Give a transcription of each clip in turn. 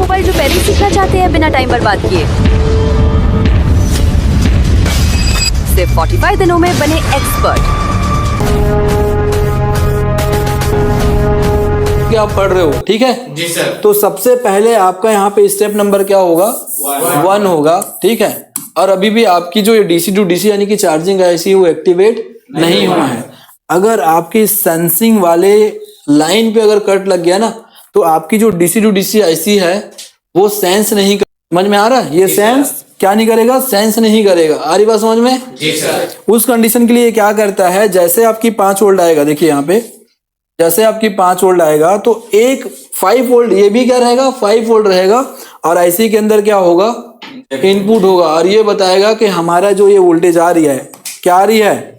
Automobile जो पहले सीखना चाहते हैं बिना टाइम बर्बाद किए। सिर्फ 45 दिनों में बने एक्सपर्ट। आप पढ़ रहे हो, ठीक है जी सर। तो सबसे पहले आपका यहाँ पे स्टेप नंबर क्या होगा? 1 होगा, ठीक है। और अभी भी आपकी जो डीसी टू डीसी यानी कि चार्जिंग आईसी वो एक्टिवेट नहीं हुआ है। अगर आपकी सेंसिंग वाले लाइन पे अगर कट लग गया ना तो आपकी जो डीसी टू डीसी आईसी है वो सेंस नहीं कर, समझ में आ रहा है? ये सेंस क्या नहीं करेगा? सेंस नहीं करेगा। आ रही बात समझ में? जी सर। उस कंडीशन के लिए क्या करता है, जैसे आपकी 5 वोल्ट आएगा, देखिए यहाँ पे जैसे आपकी 5 वोल्ट आएगा तो एक 5 वोल्ट ये भी क्या रहेगा? 5 वोल्ट रहेगा और आईसी के अंदर क्या होगा? इनपुट होगा और ये बताएगा कि हमारा जो ये वोल्टेज आ रही है, क्या आ रही है?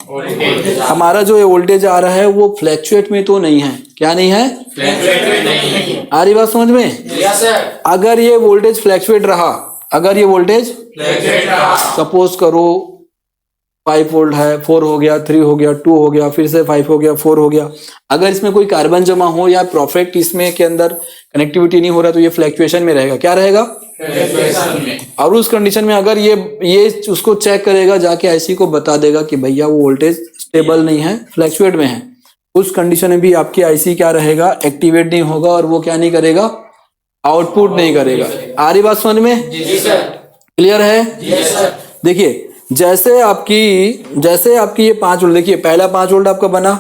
हमारा जो ये वोल्टेज आ रहा है वो फ्लैक्चुएट में तो नहीं है। क्या नहीं है? नहीं। आ रही बात समझ में? Yes sir. अगर ये वोल्टेज फ्लैक्चुएट रहा, अगर ये वोल्टेज सपोज करो 5 वोल्ट है, 4 हो गया, 3 हो गया, 2 हो गया, फिर से 5 हो गया, 4 हो गया, अगर इसमें कोई कार्बन जमा हो या परफेक्ट इसमें के अंदर कनेक्टिविटी नहीं हो रहा तो ये फ्लैक्चुएशन में रहेगा। क्या रहेगा? और उस कंडीशन में अगर ये उसको चेक करेगा, जाके आईसी को बता देगा कि भैया वो वोल्टेज स्टेबल नहीं है, फ्लैक्चुएट में है। उस कंडीशन में भी आपकी आईसी क्या रहेगा? एक्टिवेट नहीं होगा और वो क्या नहीं करेगा? आउटपुट नहीं करेगा। आ रही बात समझ में? जी सर। क्लियर है? Yes sir. देखिए जैसे आपकी ये 5 वोल्ट, देखिए पहला 5 वोल्ट आपका बना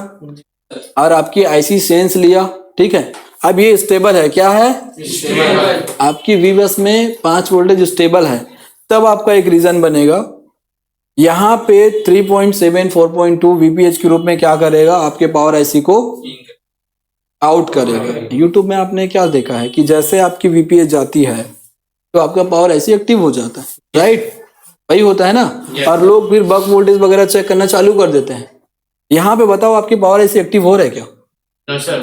और आपकी आईसी सेंस लिया, ठीक है। अब ये स्टेबल है, क्या है? स्टेबल। आपकी वी बस में 5 वोल्टेज स्टेबल है। तब आपका एक रीजन बनेगा, यहाँ पे 3.7 4.2 वीपीएच के रूप में क्या करेगा? आपके पावर आईसी को आउट करेगा। यूट्यूब में आपने क्या देखा है कि जैसे आपकी वीपीएच जाती है तो आपका पावर आईसी एक्टिव हो जाता है, राइट? वही होता है ना। और लोग फिर बक वोल्टेज वगैरह चेक करना चालू कर देते हैं। यहाँ पे बताओ आपकी पावर आईसी एक्टिव हो रहा है क्या? No sir.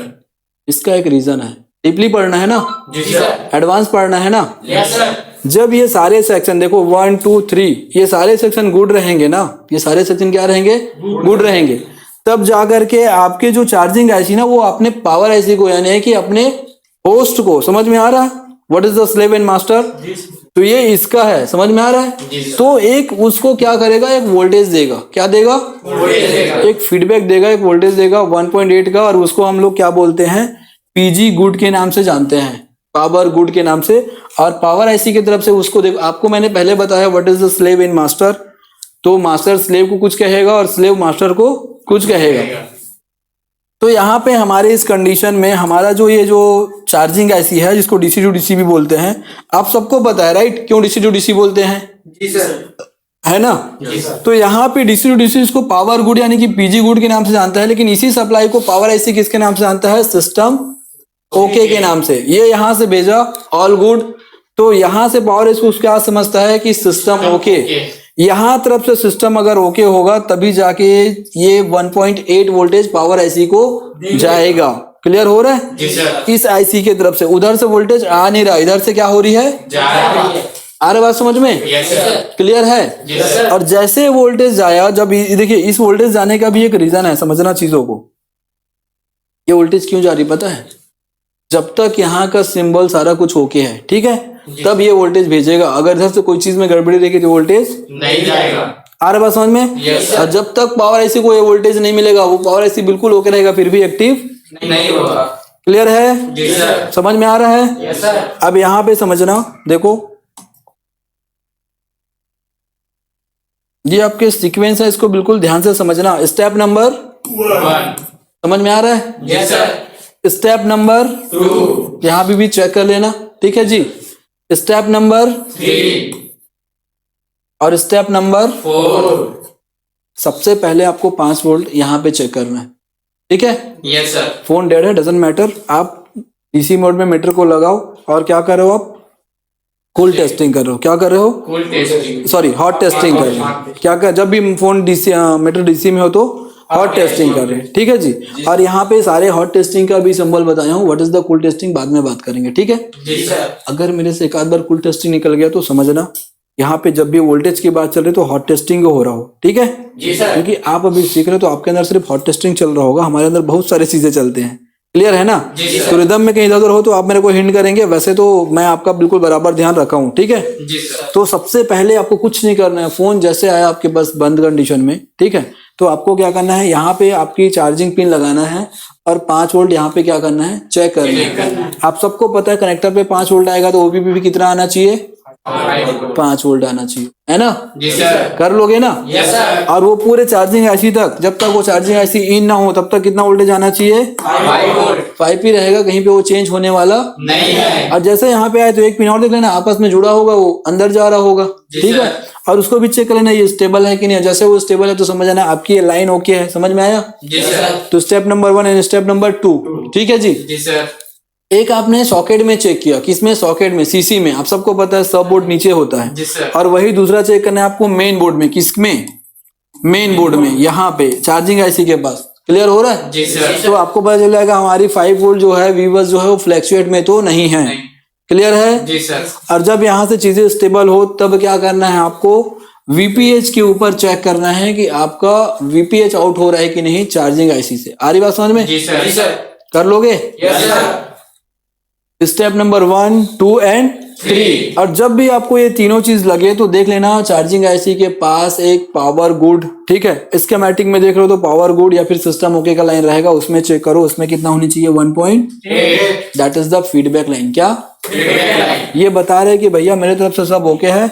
इसका एक रीजन है, डीपली पढ़ना है ना, जी सर। एडवांस पढ़ना है ना। Yes sir. जब ये सारे सेक्शन देखो 1 2 3 ये सारे सेक्शन गुड रहेंगे ना, ये सारे सेक्शन क्या रहेंगे? गुड रहेंगे। तब जाकर के आपके जो चार्जिंग आईसी ना वो अपने पावर आईसी को यानी कि अपने होस्ट को, समझ में आ रहा है? What is the slave and master? तो ये इसका है, समझ में आ रहा है? तो एक उसको क्या करेगा? एक वोल्टेज देगा। क्या देगा? एक फीडबैक देगा, एक वोल्टेज देगा 1.8 का और उसको हम लोग क्या बोलते हैं? पीजी गुड के नाम से जानते हैं, पावर गुड के नाम से। और पावर आईसी की तरफ से उसको देखो, आपको मैंने पहले बताया what is the slave in master. तो मास्टर स्लेव को कुछ कहेगा और स्लेव मास्टर को कुछ कहेगा। तो यहाँ पे हमारे इस कंडीशन में हमारा जो ये जो चार्जिंग आईसी है जिसको डीसी टू डीसी भी बोलते हैं, आप सबको पता है राइट? क्यों डीसी टू डीसी बोलते हैं? जी सर। है ना? जी सर। तो यहाँ पे डीसी टू डीसी इसको पावर गुड यानी कि पीजी गुड के नाम से जानता है, लेकिन इसी सप्लाई को पावर आईसी किसके नाम से जानता है? सिस्टम ओके के नाम से। ये यहाँ से भेजा ऑल गुड, तो यहाँ से पावर इसको क्या समझता है कि सिस्टम ओके। यहाँ तरफ से सिस्टम अगर ओके होगा तभी जाके ये 1.8 वोल्टेज पावर आईसी को जाएगा। क्लियर हो रहा है? जी सर। इस आईसी के तरफ से उधर से वोल्टेज आ नहीं रहा, इधर से क्या हो रही है? जा रही है। आ रहा बात समझ में? Yes sir. क्लियर है? जी सर। और जैसे वोल्टेज जाया, जब देखिए इस वोल्टेज जाने का भी एक रीजन है, समझना चीजों को। ये वोल्टेज क्यों जा रही पता है? जब तक यहाँ का सिंबल सारा कुछ ओके है, ठीक है, तब ये वोल्टेज भेजेगा। अगर इधर से कोई चीज में गड़बड़ी रहेगी तो वोल्टेज नहीं जाएगा। आ रहा बात समझ में? यस और जब तक पावर आईसी को ये वोल्टेज नहीं मिलेगा, वो पावर आईसी बिल्कुल ओके रहेगा, फिर भी एक्टिव नहीं होगा। क्लियर है? जी सर। समझ में आ रहा है? Yes sir. अब यहाँ पे समझना, देखो ये आपके सीक्वेंस है, इसको बिल्कुल ध्यान से समझना। Step number 1। समझ में आ रहा है? Yes sir. Step number 2। यहाँ पे भी चेक कर लेना, ठीक है जी। स्टेप नंबर 3 और स्टेप नंबर 4। सबसे पहले आपको 5 वोल्ट यहाँ पे चेक करना है, ठीक है। Yes sir. फोन डेड है, डजंट मैटर, आप डीसी मोड में मीटर को लगाओ और क्या कर रहे हो? आप कूल टेस्टिंग कर रहे हो। क्या कर रहे हो? Cool testing. Sorry hot testing कर रहे हो। क्या कर, जब भी फोन डीसी मीटर डीसी में हो तो हॉट टेस्टिंग कर रहे हैं, ठीक है जी। और यहाँ पे सारे हॉट टेस्टिंग का भी सिंबल बताया हूँ। What is the cool testing बाद में बात करेंगे, ठीक है। जी सर। अगर मेरे से एक आध बार कूल टेस्टिंग निकल गया तो समझना यहाँ पे जब भी वोल्टेज की बात चल रही तो हॉट टेस्टिंग हो रहा हो, ठीक है। जी सर। क्योंकि आप अभी सीख रहे हो तो आपके अंदर सिर्फ हॉट टेस्टिंग चल रहा होगा, हमारे अंदर बहुत सारी चीजें चलते हैं, क्लियर है ना? जी सर। तो रिदम में कहीं इधर उधर हो तो आप मेरे को हिंट करेंगे, वैसे तो मैं आपका बिल्कुल बराबर ध्यान रखा हूँ, ठीक है? जी सर। तो सबसे पहले आपको कुछ नहीं करना है, फोन जैसे आया आपके पास बंद कंडीशन में, ठीक है, तो आपको क्या करना है, यहाँ पे आपकी चार्जिंग पिन लगाना है और 5 वोल्ट यहाँ पे क्या करना है, चेक करना है। आप सबको पता है कनेक्टर पे 5 वोल्ट आएगा तो ओबीपी भी कितना आना चाहिए, 5 वोल्ट आना चाहिए, है ना? जी सर। कर लोगे ना? Yes sir. और वो पूरे चार्जिंग आईसी तक, जब तक वो चार्जिंग आईसी इन ना हो तब तक कितना वोल्टेज आना चाहिए, 5 वोल्ट 5 ही रहेगा, कहीं पे वो चेंज होने वाला। नहीं है। और जैसे यहाँ पे आए तो एक पिन और देख लेना, आपस में जुड़ा होगा, वो अंदर जा रहा होगा, जी ठीक सर। है? और उसको भी चेक कर लेना ये स्टेबल है कि नहीं। जैसे वो स्टेबल है तो समझ आना आपकी ये लाइन ओके है, समझ में आया? जी सर। तो step number 1 and step number 2, ठीक है जी। जी सर। एक आपने सॉकेट में चेक किया, किसमें, सॉकेट में, सीसी में, आप सबको पता है सब बोर्ड नीचे होता है। जी सर। और वही दूसरा चेक करना है आपको मेन बोर्ड में, किसमें, मेन बोर्ड में, यहाँ पे चार्जिंग आईसी के पास। क्लियर हो रहा है? जी सर। तो आपको पता चल जाएगा हमारी 5 वोल्ट जो है वीवर्स जो है वो फ्लैक्चुएट में तो नहीं है। नहीं। क्लियर है? जी सर। और जब यहाँ से चीजें स्टेबल हो तब क्या करना है आपको, वीपीएच के ऊपर चेक करना है कि आपका वीपीएच आउट हो रहा है कि नहीं चार्जिंग आईसी से। आ रही बात समझ में? जी सर। जी सर। कर लोगे? Yes sir. Step number 1, 2 and 3। और जब भी आपको ये तीनों चीज लगे तो देख लेना चार्जिंग आईसी के पास एक पावर गुड, ठीक है, स्कीमेटिक में देख लो तो पावर गुड या फिर सिस्टम ओके का लाइन रहेगा, उसमें चेक करो, उसमें कितना होनी चाहिए, 1.8। That is the feedback line. क्या ये बता रहे कि भैया मेरे तरफ से सब ओके है,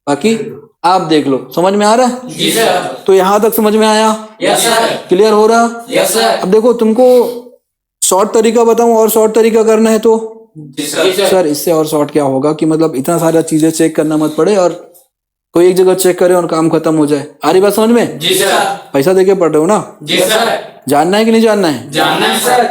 बाकी आप देख लो। समझ में आ रहा है? जी सर। तो यहां तक समझ में आया? Yes sir. क्लियर हो रहा? Yes sir. अब देखो तुमको शॉर्ट तरीका बताऊं और शॉर्ट तरीका करना है तो जी सर। सर इससे और शॉर्ट क्या होगा कि मतलब इतना सारा चीजें चेक करना मत पड़े और कोई एक जगह चेक करे और काम खत्म हो जाए। आ रही बात समझ में? जी सर। पैसा देके पढ़ रहे हो ना? जी सर। जानना है कि नहीं जानना है? जानना है सर।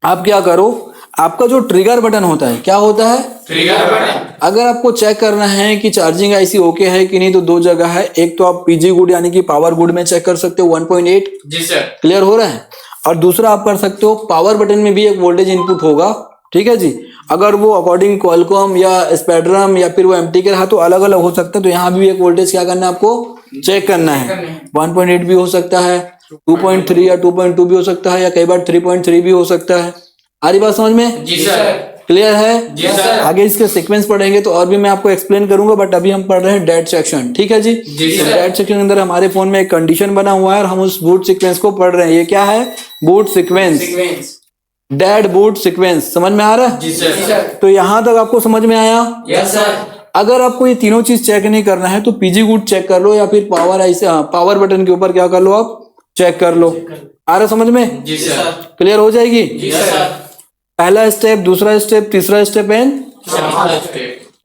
आप क्या करो, आपका जो ट्रिगर बटन होता है, क्या होता है, ट्रिगर बटन। अगर आपको चेक करना है कि चार्जिंग आईसी ओके है कि नहीं तो दो जगह है। एक तो आप पीजी गुड यानी कि पावर गुड में चेक कर सकते हो 1.8। जी सर। क्लियर हो रहा है? और दूसरा आप कर सकते हो पावर बटन में भी एक वोल्टेज इनपुट होगा, ठीक है जी। अगर वो अकॉर्डिंग क्वालकॉम या स्पेक्ट्रम या फिर वो एमटी के रहा तो अलग अलग हो सकता है। तो यहाँ भी एक वोल्टेज क्या करना है आपको, चेक करना है। 1.8 भी हो सकता है, 2.3 या 2.2 भी हो सकता है, या कई बार 3.3 भी हो सकता है। आ रही बात समझ में? जी सर। क्लियर है? जी सर। आगे इसके सीक्वेंस पढ़ेंगे तो और भी मैं आपको एक्सप्लेन करूंगा, बट अभी हम पढ़ रहे हैं डेट सेक्शन, ठीक है जी। जी सर। डेट सेक्शन के अंदर हमारे फोन में एक कंडीशन बना हुआ है और हम उस बूट सीक्वेंस को पढ़ रहे हैं। ये क्या है, boot sequence, sequence. Dead boot sequence. समझ में आ रहा है? जी सर। जी सर। तो यहां तक आपको समझ में आया? Yes sir. अगर आपको ये तीनों चीज चेक नहीं करना है तो पीजी गुड चेक कर लो या फिर पावर ऐसे पावर बटन के ऊपर क्या कर लो, आप चेक कर लो। आ रहा समझ में? जी सर। क्लियर हो जाएगी? जी सर। पहला स्टेप, दूसरा स्टेप, तीसरा स्टेप एंड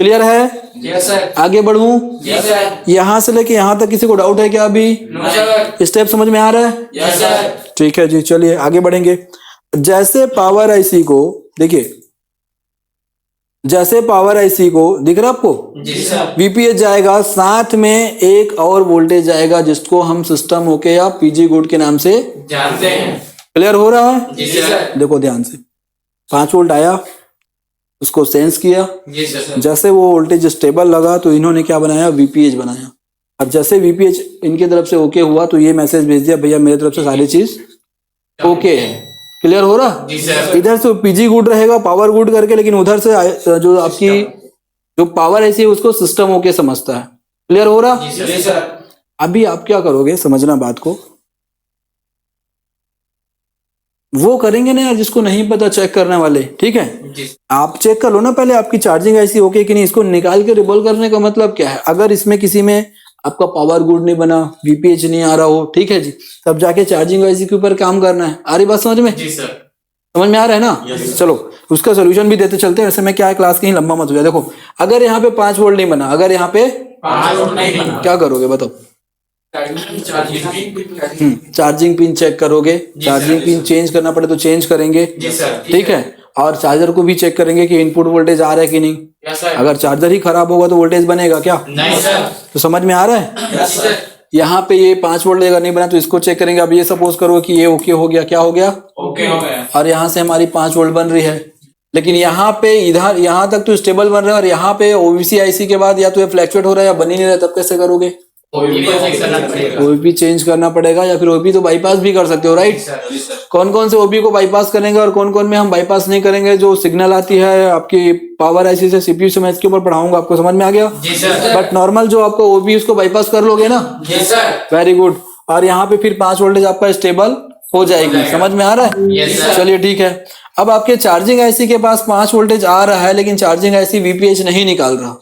क्लियर है? Yes sir. आगे बढ़ूं? Yes sir. यहां से लेके यहां तक किसी को डाउट है क्या? अभी नो सर। स्टेप समझ में आ रहा है? Yes sir. ठीक है जी, चलिए आगे बढ़ेंगे। जैसे पावर आईसी को देखिए, जैसे पावर आईसी को दिख रहा आपको, जी सर। वीपीएच जाएगा, साथ में एक और वोल्टेज जाएगा जिसको हम सिस्टम ओके या पीजी गुड के नाम से जानते हैं। क्लियर हो रहा है? जी सर। देखो ध्यान से, 5 वोल्ट आया, उसको सेंस किया, जी सर। जैसे वो वोल्टेज स्टेबल लगा तो इन्होंने क्या बनाया, वीपीएच बनाया। और जैसे वीपीएच इनकी तरफ से ओके हुआ तो ये मैसेज भेज दिया, भैया मेरी तरफ से सारी चीज ओके है। क्लियर हो रहा? जी सर। इधर से पीजी गुड रहेगा, पावर गुड करके, लेकिन उधर से जो आपकी जो पावर ऐसी है उसको सिस्टम ओके समझता है। क्लियर हो रहा? जी सर। अभी आप क्या करोगे, समझना बात को, वो करेंगे ना यार जिसको नहीं पता चेक करने वाले, ठीक है। जी। आप चेक कर लो ना पहले आपकी चार्जिंग ऐसी ओके कि नहीं। इसको निकाल के रिवॉल्व करने का मतलब क्या है, अगर इसमें किसी में आपका पावर गुड नहीं बना, वीपीएच नहीं आ रहा हो, ठीक है जी, तब जाके चार्जिंग आईसी के ऊपर काम करना है। आ रही बात समझ में? जी सर। समझ में आ रहा है ना? चलो उसका सोल्यूशन भी देते चलते हैं। वैसे में क्या है, क्लास कहीं लंबा मत हो जाए। देखो अगर यहाँ पे 5 वोल्ट नहीं बना, अगर यहाँ पे 5 वोल्ट नहीं बना, क्या करोगे बताओ? चार्जिंग पिन चेक करोगे, चार्जिंग पिन चेंज करना पड़े तो चेंज करेंगे, जी सर। ठीक है। और चार्जर को भी चेक करेंगे कि इनपुट वोल्टेज आ रहा है कि नहीं। Yes sir. अगर चार्जर ही खराब होगा तो वोल्टेज बनेगा क्या? नहीं सर। तो समझ में आ रहा है? Yes sir. यहाँ पे ये 5 वोल्ट अगर नहीं बना तो इसको चेक करेंगे। अब ये सपोज करो कि ये ओके हो गया, क्या हो गया, ओके हो गया। और यहाँ से हमारी 5 वोल्ट बन रही है, लेकिन यहाँ पे इधर यहाँ तक तो स्टेबल बन रहा है और यहाँ पे ओबीसी आईसी के बाद या तो ये फ्लैक्चुएट हो रहा है या बन ही नहीं रहा, तब कैसे करोगे? ओपी को चेक करना पड़ेगा। ओपी चेंज करना पड़ेगा, या फिर ओपी तो बाईपास भी कर सकते हो, राइट। जी सर। कौन कौन से ओपी को बाईपास करेंगे और कौन कौन में हम बाईपास नहीं करेंगे, जो सिग्नल आती है आपकी पावर आईसी से सीपीयू से, मैं इसके ऊपर पढ़ाऊंगा, आपको समझ में आ गया। जी सर। बट नॉर्मल जो आपको ओपी उसको बाईपास कर लोगे ना। जी सर। Very good. और यहाँ पे फिर 5 वोल्टेज आपका स्टेबल हो जाएगी, समझ में आ रहा है। Yes sir. चलिए ठीक है। अब आपके चार्जिंग आईसी के पास 5 वोल्टेज आ रहा है, लेकिन चार्जिंग आईसी वीपीएच नहीं निकाल रहा।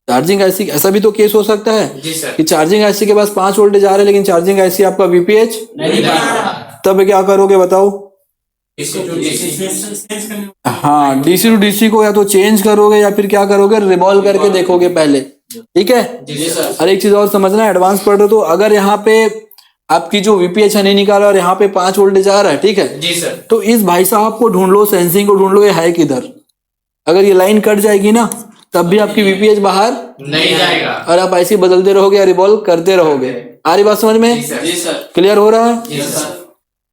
चार्जिंग आईसी, ऐसा भी तो केस हो सकता है जी सर। कि चार्जिंग आईसी के पास 5 वोल्टेज आ रहे हैं, लेकिन चार्जिंग आईसी आपका वीपीएच, नहीं निकाल रहा। तब क्या करोगे बताओ। इसको जो डीसी हाँ, डीसी टू डीसी को या तो चेंज करोगे या फिर क्या करोगे, रिवॉल्व करके देखोगे पहले, ठीक है। जी सर। और एक चीज और समझना, एडवांस पढ़ रहे हो तो अगर यहाँ पे आपकी जो वीपीएच है नहीं निकाला और यहाँ पे 5 वोल्टेज आ रहा है, ठीक है, जी सर। तो इस भाई साहब को ढूंढ लो, सेंसिंग को ढूंढ लो, ये है किधर। अगर ये लाइन कट जाएगी ना, तब भी आपकी वीपीएच बाहर नहीं जाएगा। और आप ऐसे ही बदलते रहोगे या रिवॉल्व करते रहोगे। आ रही बात समझ में, जी सर। क्लियर हो रहा है। जी सर।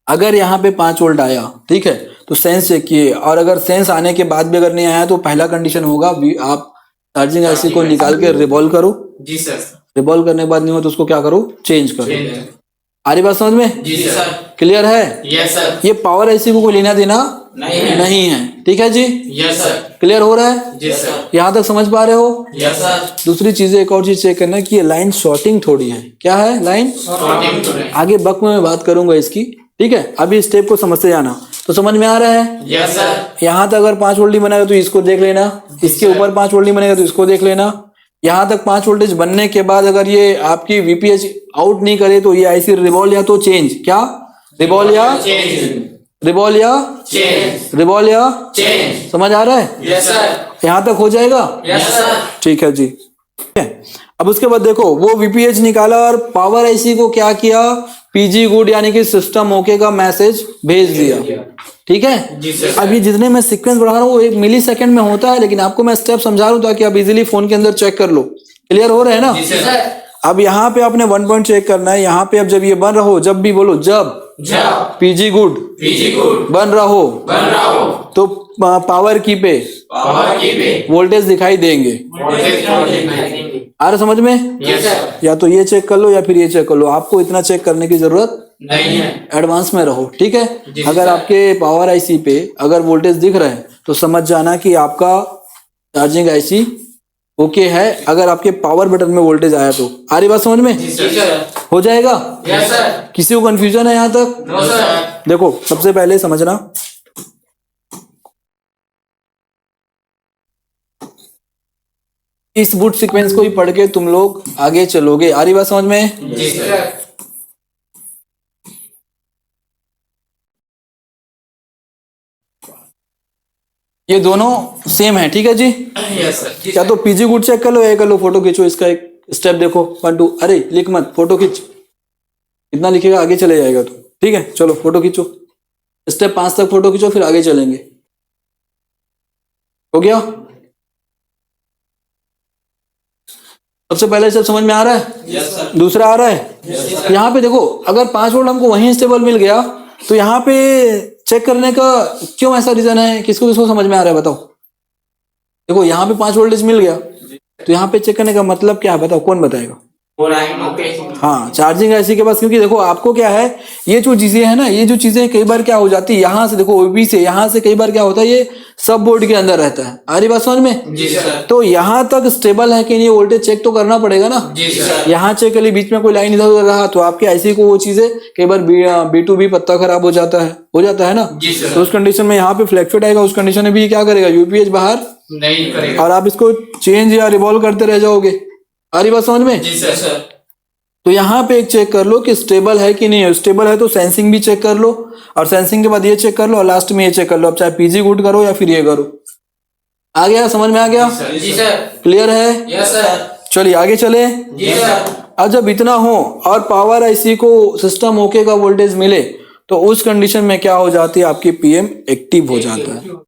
अगर यहाँ पे 5 वोल्ट आया, ठीक है, तो सेंस चेक किए, और अगर सेंस आने के बाद भी अगर नहीं आया तो पहला कंडीशन होगा आप चार्जिंग आईसी को निकाल के रिवॉल्व करो। जी सर। रिवॉल्व करने के बाद नहीं हो तो उसको क्या करो, चेंज करो। जी आ रही बात समझ में, सर। क्लियर है। Yes sir. ये पावर आईसी को कोई लेना देना नहीं है, ठीक है जी। Yes sir. क्लियर हो रहा है, जी सर। यहाँ तक समझ पा रहे हो। Yes sir. दूसरी चीज, एक और चीज चेक करना कि ये लाइन शॉर्टिंग थोड़ी है। क्या है लाइन, आगे बक में मैं बात करूंगा इसकी, ठीक है। अभी स्टेप को समझते जाना, तो समझ में आ रहा है। Yes sir. यहाँ तक अगर 5 वोल्ट नहीं बनेगा तो इसको देख लेना, इसके ऊपर 5 वोल्ट नहीं बनेगा तो इसको देख लेना। यहाँ तक 5 वोल्टेज बनने के बाद अगर ये आपकी वीपीएच आउट नहीं करे तो ये आईसी रिवॉल्व या तो चेंज, क्या रिवॉल्व या रिवॉल्व या रिवॉल्व या चेंज। समझ आ रहा है। Yes sir. यहाँ तक हो जाएगा। Yes sir. ठीक है जी। ठीक है, अब उसके बाद देखो, वो वीपीएच निकाला और पावर आईसी को क्या किया, पीजी गुड यानी कि सिस्टम ओके का मैसेज भेज दिया, ठीक है। जी सर। अब ये जितने मैं सीक्वेंस बढ़ा रहा हूँ वो 1 मिली सेकेंड में होता है, लेकिन आपको मैं स्टेप समझा रहा हूँ ताकि आप इजीली फोन के अंदर चेक कर लो। क्लियर हो रहा है ना। जी सर। अब यहाँ पे आपने 1 पॉइंट चेक करना है। यहाँ पे अब जब ये बन रहा हो, जब भी बोलो, जब पीजी गुड बन रहा हो तो पावर की पे वोल्टेज दिखाई देंगे। आ रहा समझ में। Yes sir. या तो ये चेक कर लो या फिर ये चेक कर लो, आपको इतना चेक करने की जरूरत नहीं है। एडवांस में रहो, ठीक है। जी अगर सर। आपके पावर आईसी पे अगर वोल्टेज दिख रहा है तो समझ जाना कि आपका चार्जिंग आईसी ओके है। अगर आपके पावर बटन में वोल्टेज आया तो, आ रही बात समझ में, जी सर। हो जाएगा। Yes sir. किसी को कंफ्यूजन है यहाँ तक। No sir. देखो, सबसे पहले समझना, इस बूट सीक्वेंस को ही पढ़ के तुम लोग आगे चलोगे। आ रही बात समझ में। जी सर। ये दोनों सेम है, ठीक है जी। Yes sir. या तो पीजी गुड चेक कर लो, या कर लो फोटो खींचो। इसका एक स्टेप देखो, 1 2, अरे लिख मत, फोटो खींच, इतना लिखेगा आगे चले जाएगा तो, ठीक है। चलो फोटो खींचो, स्टेप 5 तक फोटो खींचो, फिर आगे चलेंगे। हो गया। सबसे पहले स्टेप समझ में आ रहा है। Yes sir. दूसरा आ रहा है। यहाँ पे देखो, अगर 5 वोल्ट हमको वहीं स्टेबल मिल गया तो यहाँ पे चेक करने का क्यों ऐसा रीजन है, किसको किसको समझ में आ रहा है बताओ। देखो, यहाँ पे 5 वोल्टेज मिल गया तो यहाँ पे चेक करने का मतलब क्या है बताओ, कौन बताएगा। हाँ, चार्जिंग आईसी के पास, क्योंकि देखो आपको क्या है, ये जो चीजें है ना, ये जो चीजें कई बार क्या हो जाती है, यहाँ से देखो ओबी से, यहाँ से कई बार क्या होता है, ये सब बोर्ड के अंदर रहता है। आ रही बात समझ में। जी सर। तो यहाँ तक स्टेबल है कि नहीं, वोल्टेज चेक तो करना पड़ेगा ना। जी सर। यहाँ चेक कर ली, बीच में कोई लाइन इधर उधर रहा तो आपके आईसी को वो चीजें कई बार B2B पत्ता खराब हो जाता है ना। जी सर। तो उस कंडीशन में यहाँ पे फ्लैक्चुएट आएगा, उस कंडीशन में भी क्या करेगा, यूपीएच बाहर, नहीं करेगा। और आप इसको चेंज या रिवॉल्व करते रह जाओगे। आ रही बात समझ में। जी सर। तो यहाँ पे एक चेक कर लो कि स्टेबल है कि नहीं है। स्टेबल है तो सेंसिंग भी चेक कर लो, और सेंसिंग के बाद ये चेक कर लो, और लास्ट में ये चेक कर लो। अब चाहे पीजी गुड करो या फिर ये करो। आ गया, समझ में आ गया। जी सर। क्लियर है। Yes sir. चलिए आगे चले। जी सर। अब जब इतना हो और पावर आईसी को सिस्टम ओके का वोल्टेज मिले तो उस कंडीशन में क्या हो जाती है, आपकी पीएम एक्टिव हो जाता है।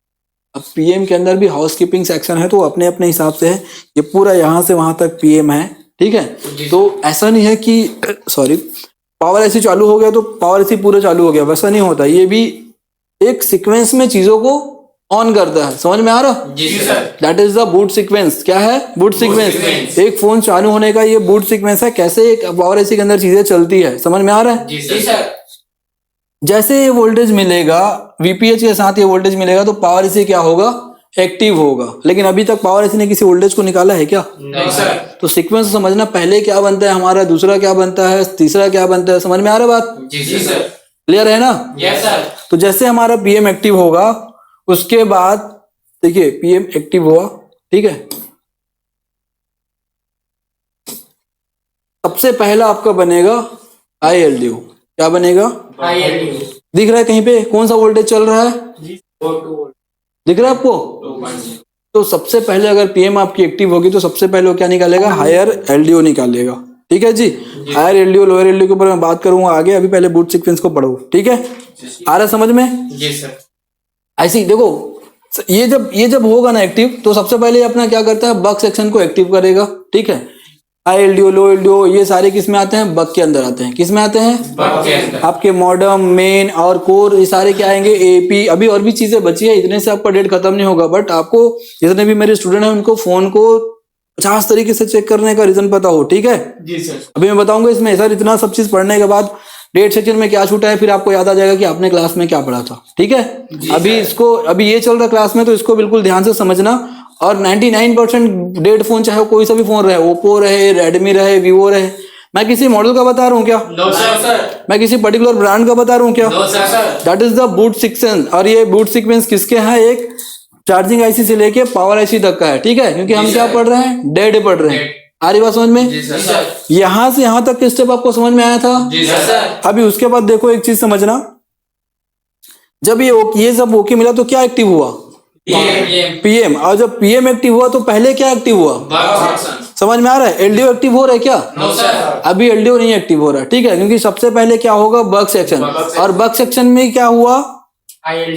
अब पीएम के अंदर भी हाउसकीपिंग सेक्शन है, तो अपने अपने हिसाब से है। ये पूरा यहाँ से वहां तक पीएम है, ठीक है। तो ऐसा नहीं है कि सॉरी, पावर आईसी चालू हो गया तो पावर आईसी पूरा चालू हो गया, वैसा नहीं होता। ये भी एक सीक्वेंस में चीजों को ऑन करता है। समझ में आ रहा? जी sir. That is the boot sequence. क्या है? Boot sequence. सीक्वेंस। एक फोन चालू होने का ये बूट सीक्वेंस है, कैसे एक पावर एसी के अंदर चीजें चलती है। समझ में आ रहा है? जी सर। जैसे ये वोल्टेज मिलेगा, वीपीएच के साथ ये वोल्टेज मिलेगा तो पावर एसी क्या होगा? एक्टिव होगा। लेकिन अभी तक पावर एसी ने किसी वोल्टेज को निकाला है क्या? नहीं सर। तो सीक्वेंस समझना, पहले क्या बनता है हमारा, दूसरा क्या बनता है, तीसरा क्या बनता है। समझ में आ रहा है बात? जी सर। क्लियर है ना? Yes sir. तो जैसे हमारा पीएम एक्टिव होगा, उसके बाद देखिए पीएम एक्टिव हुआ, ठीक है। सबसे पहला आपका बनेगा ILDO। क्या बनेगा? ILDO। दिख रहा है कहीं पे कौन सा वोल्टेज चल रहा है? दिख रहा है आपको? तो सबसे पहले अगर पीएम आपकी एक्टिव होगी तो सबसे पहले वो क्या निकालेगा? हायर LDO निकालेगा। ठीक है जी। हायर LDO लोअर LDO के ऊपर मैं बात करूंगा आगे, अभी पहले बूट सीक्वेंस को पढ़ो। ठीक है, आ रहा समझ में? जी सर। ऐसे ही देखो, ये जब होगा ना एक्टिव, तो सबसे पहले अपना क्या करता है? बक सेक्शन को एक्टिव करेगा। ठीक है, हाई LDO लो LDO ये सारे किस में आते हैं? बक के अंदर आते हैं। किस में आते हैं? बक के अंदर। आपके मॉडम, मेन और कोर ये सारे क्या आएंगे? AP। अभी और भी चीजें बची है, इतने से आपका डेट खत्म नहीं होगा। बट आपको जितने भी मेरे स्टूडेंट हैं उनको फोन को 50 तरीके से चेक करने का रीजन पता हो। ठीक है, जी सर। अभी मैं बताऊंगा इसमें सर इतना सब चीज पढ़ने के बाद डेट सेक्शन में क्या छूटा है, फिर आपको याद आ जाएगा कि आपने क्लास में क्या पढ़ा था। ठीक है, अभी ये चल रहा क्लास में, तो इसको बिल्कुल ध्यान से समझना। और 99% डेट फोन, चाहे वो कोई सा भी फोन रहे, ओप्पो रहे, रेडमी रहे, वीवो रहे, मैं किसी मॉडल का बता रहा हूँ क्या? No sir. मैं किसी पर्टिकुलर ब्रांड का बता रहा हूँ क्या? No sir. That is the boot sequence. और ये बूट सीक्वेंस किसके हैं? एक चार्जिंग आईसी से लेके पावर आईसी तक का है। ठीक है, क्योंकि हम क्या पढ़ रहे हैं? डेड पढ़ रहे हैं। आ रही बात समझ में? जी सर। यहां से यहां तक के स्टेप आपको समझ में आया था? जी सर। अभी उसके बाद देखो एक चीज समझना, जब ये सब ओके मिला तो क्या एक्टिव हुआ? पीएम। और जब पीएम एक्टिव हुआ तो पहले क्या एक्टिव हुआ? बक सेक्शन। समझ में आ रहा है? LDO एक्टिव हो रहा है क्या? No sir. अभी LDO नहीं एक्टिव हो रहा है। ठीक है, क्योंकि सबसे पहले क्या होगा? बक सेक्शन। और बक सेक्शन में क्या हुआ? ILDO।